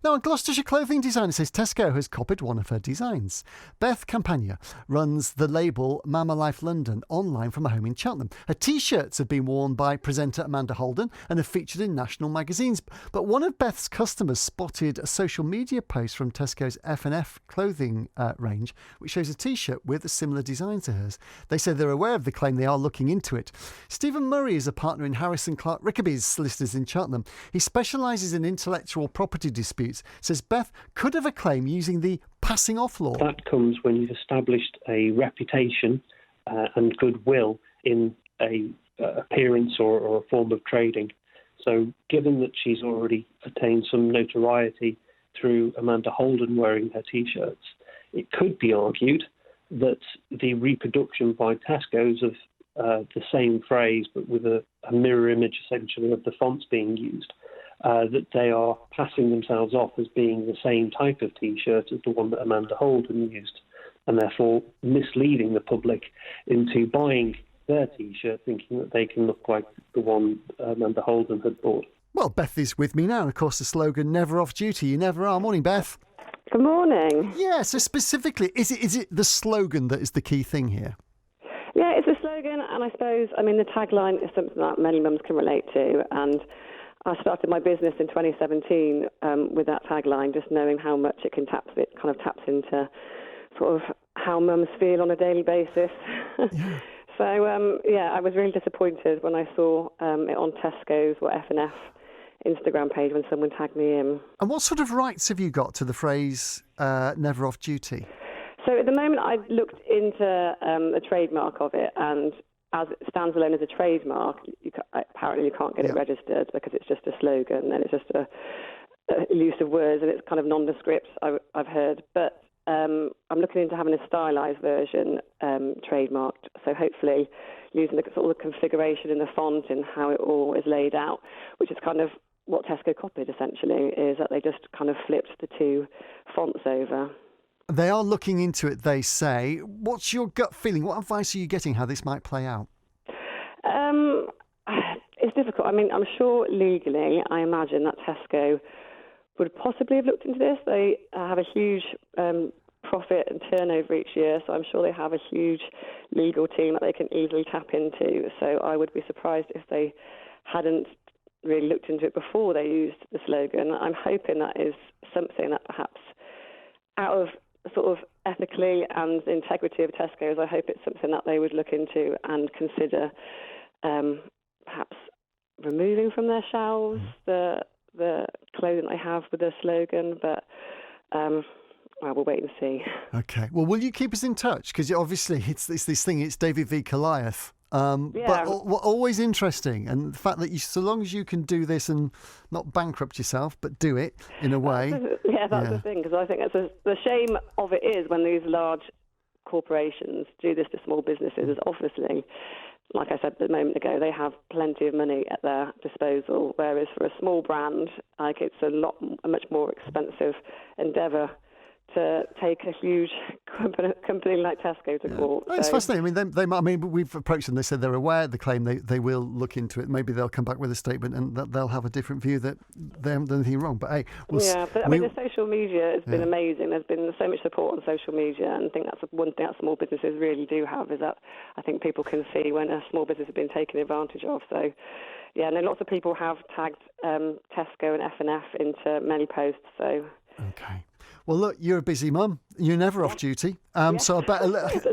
Now, a Gloucestershire clothing designer says Tesco has copied one of her designs. Beth Campagna runs the label Mama Life London online from a home in Cheltenham. Her T-shirts have been worn by presenter Amanda Holden and have featured in national magazines. But one of Beth's customers spotted a social media post from Tesco's F&F clothing range, which shows a T-shirt with a similar design to hers. They say they're aware of the claim. They are looking into it. Stephen Murray is a partner in Harrison Clark Rickaby's solicitors in Cheltenham. He specialises in intellectual property disputes. Says Beth could have a claim using the passing off law. That comes when you've established a reputation and goodwill in a appearance or a form of trading. So given that she's already attained some notoriety through Amanda Holden wearing her T-shirts, it could be argued that the reproduction by Tesco's of the same phrase but with a mirror image essentially of the fonts being used, that they are passing themselves off as being the same type of T-shirt as the one that Amanda Holden used, and therefore misleading the public into buying their T-shirt thinking that they can look like the one Amanda Holden had bought. Well, Beth is with me now, and of course the slogan, never off duty, you never are. Morning, Beth. Good morning. Yeah, so specifically, is it the slogan that is the key thing here? Yeah, it's a slogan, and I suppose, the tagline is something that many mums can relate to, and I started my business in 2017 with that tagline, just knowing how much it kind of taps into sort of how mums feel on a daily basis. Yeah. So, I was really disappointed when I saw it on Tesco's or F&F Instagram page when someone tagged me in. And what sort of rights have you got to the phrase never off duty? So at the moment I've looked into the trademark of it, and as it stands alone as a trademark, apparently you can't get it registered because it's just a slogan and it's just a use of words and it's kind of nondescript, I've heard. But I'm looking into having a stylised version trademarked, so hopefully using the sort of the configuration in the font and how it all is laid out, which is kind of what Tesco copied essentially, is that they just kind of flipped the two fonts over. They are looking into it, they say. What's your gut feeling? What advice are you getting how this might play out? It's difficult. I'm sure legally, I imagine that Tesco would possibly have looked into this. They have a huge profit and turnover each year, so I'm sure they have a huge legal team that they can easily tap into. So I would be surprised if they hadn't really looked into it before they used the slogan. I'm hoping that is something that perhaps out of sort of ethically and the integrity of Tesco's, I hope it's something that they would look into and consider perhaps removing from their shelves the clothing they have with the slogan, but we'll wait and see. Okay. Well, will you keep us in touch? Because obviously it's this thing, it's David v. Goliath. But always interesting, and the fact that so long as you can do this and not bankrupt yourself, but do it in a way. That's the thing, because I think the shame of it is when these large corporations do this to small businesses, is obviously, like I said a moment ago, they have plenty of money at their disposal, whereas for a small brand, it's a much more expensive endeavour to take a huge company like Tesco to court. It's fascinating. They might. We've approached them. They said they're aware of the claim. They will look into it. Maybe they'll come back with a statement and that they'll have a different view that they haven't done anything wrong. But hey, the social media has been amazing. There's been so much support on social media, and I think that's one thing that small businesses really do have, is that I think people can see when a small business has been taken advantage of. So, and then lots of people have tagged Tesco and F&F into many posts. So. Okay. Well, look, you're a busy mum. You're never off duty. So I bet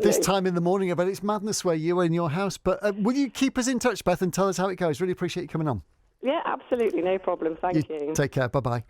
this time in the morning, I bet it's madness where you are in your house. But will you keep us in touch, Beth, and tell us how it goes? Really appreciate you coming on. Yeah, absolutely. No problem. Thank you. Take care. Bye-bye.